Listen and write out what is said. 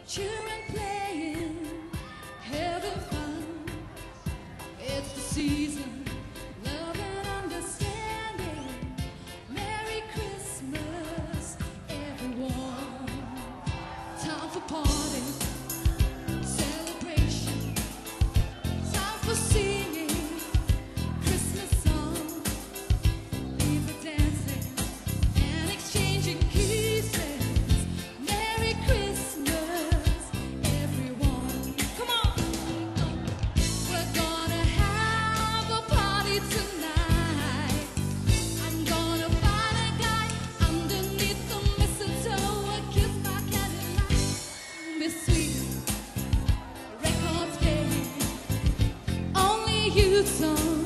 Children playing, having fun. It's the season, love and understanding. Merry Christmas, everyone. Time for party, celebration. Time for singing Christmas songs. People dancing and exchanging kisses. Merry Christmas, everyone. Come on! We're gonna have a party tonight. I'm gonna find a guy underneath the mistletoe. A kiss by candlelight. Miss Sweet, records game. Only you, son.